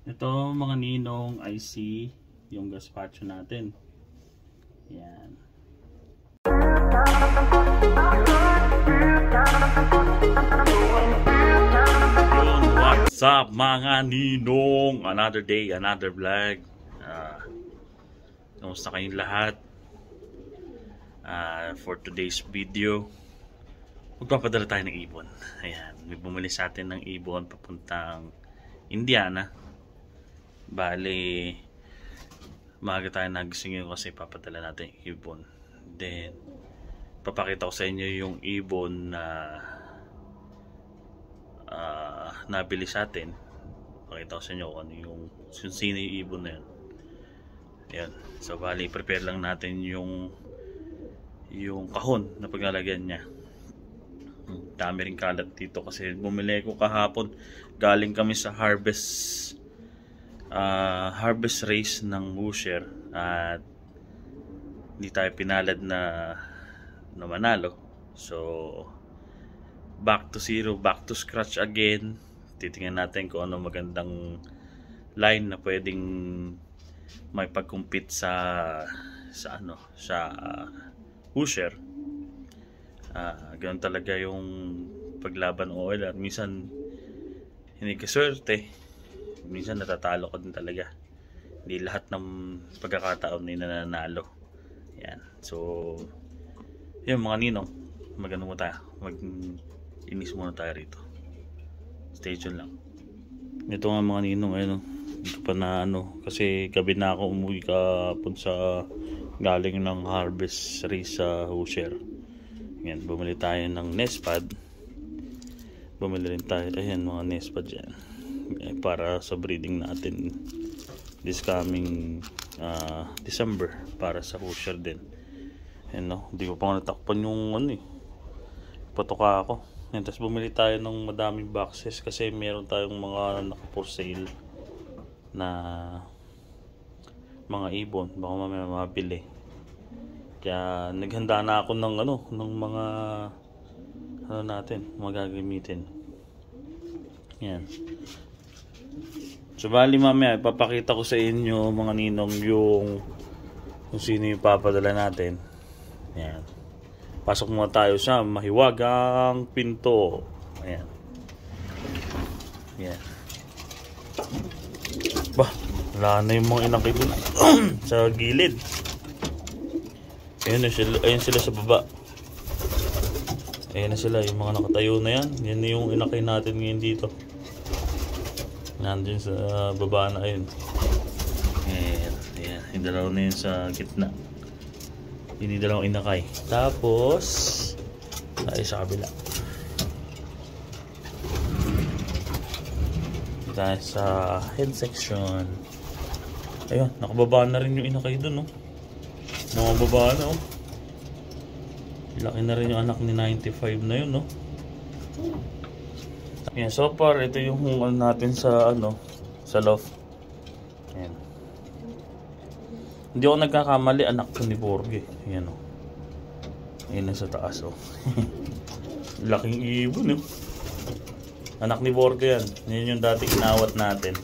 Ito mga ninong ay yung gazpacho natin. Yan. What's up mga ninong? Another day, another vlog. Kamusta kayong lahat? For today's video, magpapadala tayo ng ibon. Ayan, may bumili sa atin ng ibon papuntang Indiana. Bale, maaga tayo nagising yun kasi papadala natin yung ibon. Then, papakita ko sa inyo yung ibon na nabili sa atin. Pakita ko sa inyo kung ano yung sino yung ibon na yun. Ayan. So, bali, prepare lang natin yung kahon na paglalagyan niya. Dami rin kalat dito kasi bumili ko kahapon. Galing kami sa harvest race ng Hoosier at hindi tayo pinalad na manalo. So, back to zero, back to scratch again. Titingnan natin kung ano magandang line na pwedeng may pag-compete sa Hoosier. Ganun talaga yung paglaban o oil. Minsan hindi kaswerte, minsan natatalo ko din talaga. Hindi lahat ng pagkakataon ay nananalo. Yan. So, yun mga ninong, magano mo tayo, mag-inis muna tayo rito. Stay tuned lang. Ito nga mga ninong, ayun, hindi pa na kasi gabi na ako umuwi kapon sa galing ng harvest race sa Hoosier. Yan, bumili tayo ng nest pad. Bumili rin tayo, ayan mga nest pad yan, para sa breeding natin this coming December para sa Hoosier din. Ayan, no, hindi ko pa natakpan yung patuka ako. Ayan, tapos bumili tayo ng madaming boxes kasi meron tayong mga naka for sale na mga ibon, baka mamaya mabili. Kaya naghanda na ako ng mga natin magagamitin. Yan. So bali mamaya ipapakita ko sa inyo mga ninong yung kung sino yung papadala natin. Yan. Pasok muna tayo sa mahiwagang pinto. Ayan. Yan. Bah, wala na yung mga inakay doon sa gilid. Ayun sila sa baba. Ayan na sila, yung mga nakatayo na yan. Yan yung inakay natin ngayon dito. Nandun sa baba na ayun. Ayan, ayan. Yung dalawa na yun sa gitna. Yun yung dalawang inakay. Tapos tayo sa kabila. Tayo sa head section. Ayun, nakababa na rin yung inakay dun, no? Nakababa na, oh. Laki na rin yung anak ni 95 na yun, no? Ayan, so far ito yung natin sa sa loft. Ayan. Hindi ako nagkakamali, anak ko ni Borge. Ayan, oh. Ayan na sa taas, oh. Laking ibon, oh. Anak ni Borge yan. Yan yung dati inawat natin.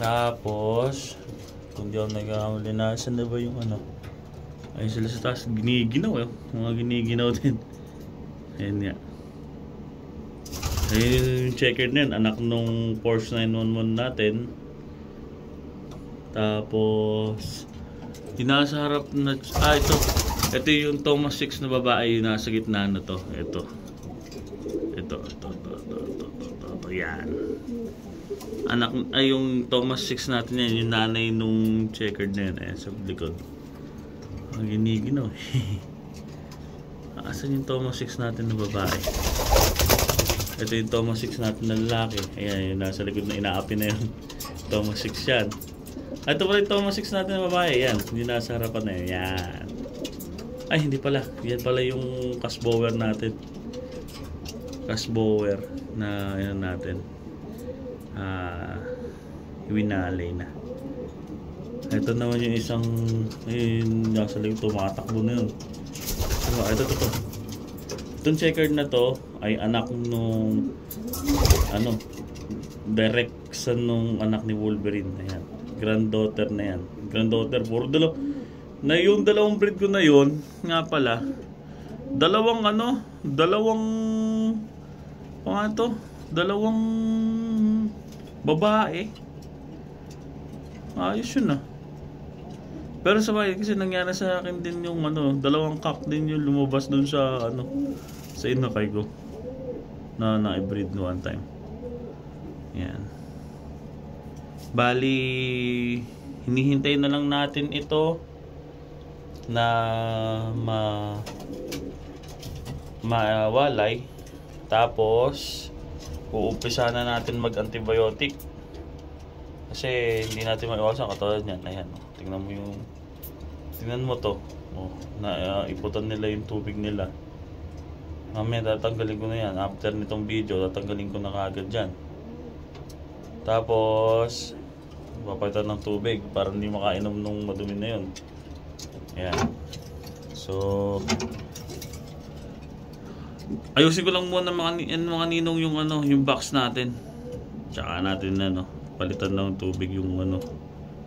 Tapos kung di ako nagkakamali, nasan na ba yung ayun sila sa taas, giniginaw, eh. Mga giniginaw din. Ayan nga. Ayun yung checkered na yun, anak nung Porsche 911 natin. Tapos yung nasa harap na ito yung Thomas 6 na babae, yung nasa gitna na to. Ito yan. Anak ay yung Thomas 6 natin yan, yung nanay nung checkered na yan, sa likod. Ang giniginaw. Asan yung Thomas 6 natin na babae? Ito yung Thomas 6 natin na lalaki. Ayan, yung nasa likod na inaapi na yun. Thomas 6 yan. Ito pala yung Thomas 6 natin na babae. Yan, yung nasa harapan na yun. Yan. Ay, hindi pala. Yan pala yung Casbower natin. Casbower na yan natin. Winalay na. Ito naman yung isang nasa likod, tumatakbo na yun. Ito. Itong checkered na to ay anak nung direct son nung anak ni Wolverine. Ayan. Granddaughter na yan. Granddaughter, puro na yung dalawang breed ko na yun, nga pala, dalawang babae. Ayos yun ah. Pero sabay kasi nangyari sa akin din yung dalawang cock din yung lumabas dun sa sa inakay ko na na-breed no one time. Yan. Bali, hinihintay na lang natin ito na mawalay. Tapos uumpisa na natin mag-antibiotic. Kasi hindi natin maiwasan katulad niyan. Ayan, tingnan mo to. Iputan nila yung tubig nila. Mamaya tatanggalin ko na yan. After nitong video, tatanggalin ko na kaagad dyan. Tapos papalitan ng tubig para hindi makainom nung madumi na yun. Ayan. So ayusin ko lang muna mga ninong yung box natin. Tsaka natin palitan ng tubig yung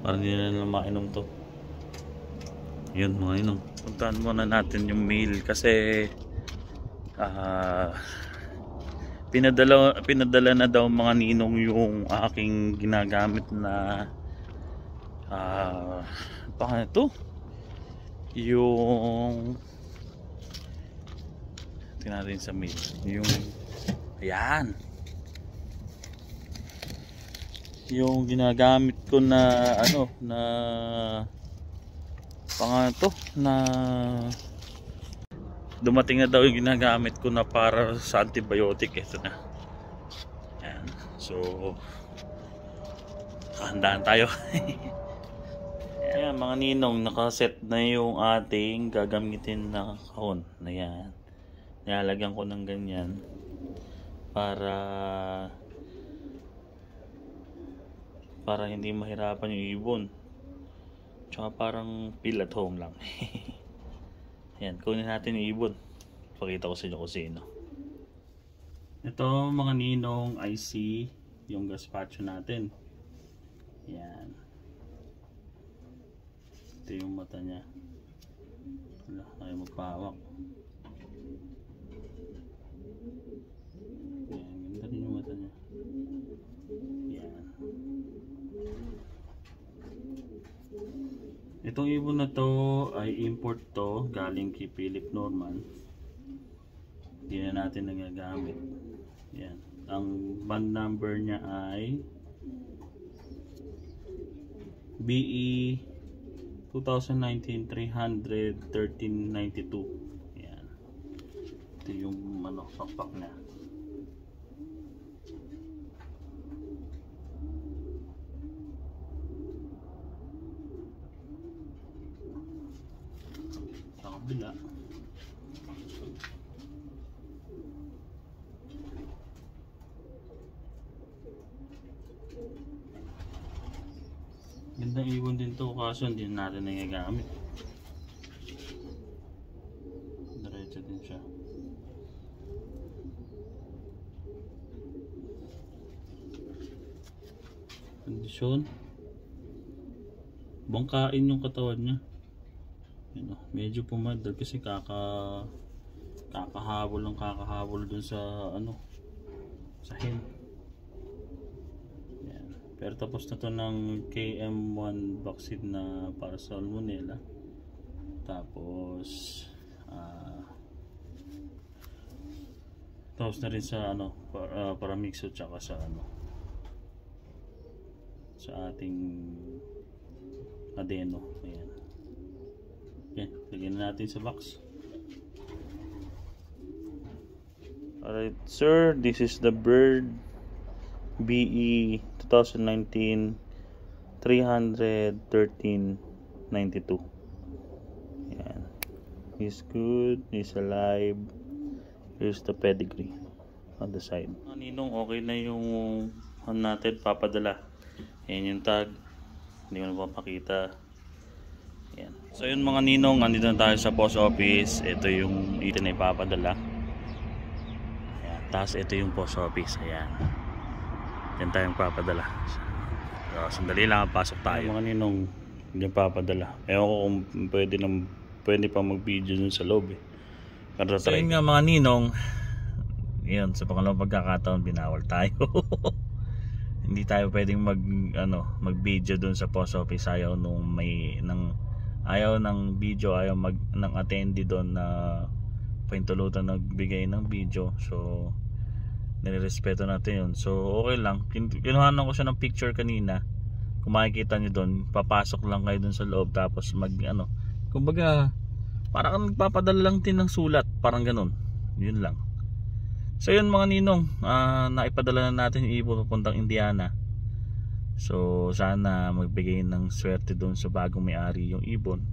para hindi na mainom to. Yun mga ninong. Puntahan muna natin yung mail kasi pinadala na daw mga ninong yung aking ginagamit na paano ito? Yung tingnan natin sa mail. Yung ayan. Yung ginagamit ko na dumating na daw yung ginagamit ko na para sa antibiotic. Ito na. Ayan. So handaan tayo. Ayan mga ninong, nakaset na yung ating gagamitin na kahon. Ayan. Nilalagyan ko ng ganyan para hindi mahirapan yung ibon. Tsaka parang feel at home lang. Ayan, kunin natin yung ibon. Pakita ko sa inyo kung sino. Ito mga ninong, I see yung gazpacho natin. Ayan. Ito yung mata niya. Wala, ayaw magpahawak. Ayan, ganda rin yung mata niya. Ayan. Itong ibon na to ay import to, galing kay Philip Norman. Hindi na natin nagagamit. Yan. Ang band number niya ay BE 2019-300-1392. Yan. Ito yung pakpak na. Bila. Gandang ibon din to, kaso hindi natin nagagamit. Diretso din siya. Kondisyon, bangkain yung katawan niya. Medyo pumadal kasi kakahabol dun sa sa hen. Yan. Pero tapos na to ng KM1 vaccine na para sa salmonella. Tapos tapos na rin sa para mixo tsaka sa sa ating adeno. Ayan. Okay, lagyan na natin sa box. Alright, sir, this is the bird BE 2019 300-1392. Yan. He's good, he's alive. Here's the pedigree on the side. Ninong, okay na yung natin papadala. Yan yung tag. Hindi ko na papakita. Yan. So yun mga ninong, andito na tayo sa post office. Ito yung itin na ipapadala. Ayan. Tapos ito yung post office. Ayan. yan tayong papadala. So, sandali lang, pasok tayo. Mga ninong, yan papadala. Ewan ko kung pwede pa mag-video dun sa loob eh. So yun nga mga ninong, yun, sa pangalawang pagkakataon binawal tayo. Hindi tayo pwedeng mag-video dun sa post office. Ayaw ng video, ayaw ng attendee doon na paintulutan nagbigay ng video. So nirerespeto natin yun. So okay lang, kinuhanan ko siya ng picture kanina. Kung makikita nyo doon, papasok lang kayo doon sa loob, tapos kumbaga parang nagpapadala lang din ng sulat, parang ganun. Yun lang. So yun mga ninong, naipadala na natin yung ibon papuntang Indiana. So sana magbigay ng swerte doon sa bagong may-ari yung ibon.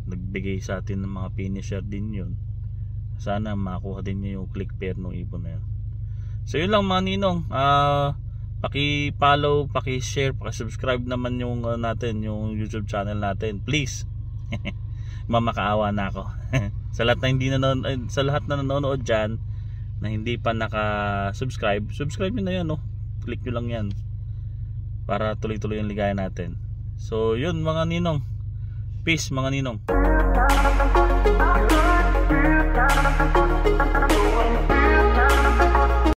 Nagbigay sa atin ng mga finisher din yun. Sana makuha din niya yung click pair ng ibon na yun. So yun lang mga ninong, paki-follow, paki-share, paki-subscribe naman yung natin, yung YouTube channel natin, please. Mamakaawa na ako. Sa lahat na nanonood dyan na hindi pa naka-subscribe, subscribe nyo na yan, no? Click nyo lang yan para tuloy-tuloy ang ligaya natin. So yun mga ninong, peace mga ninong.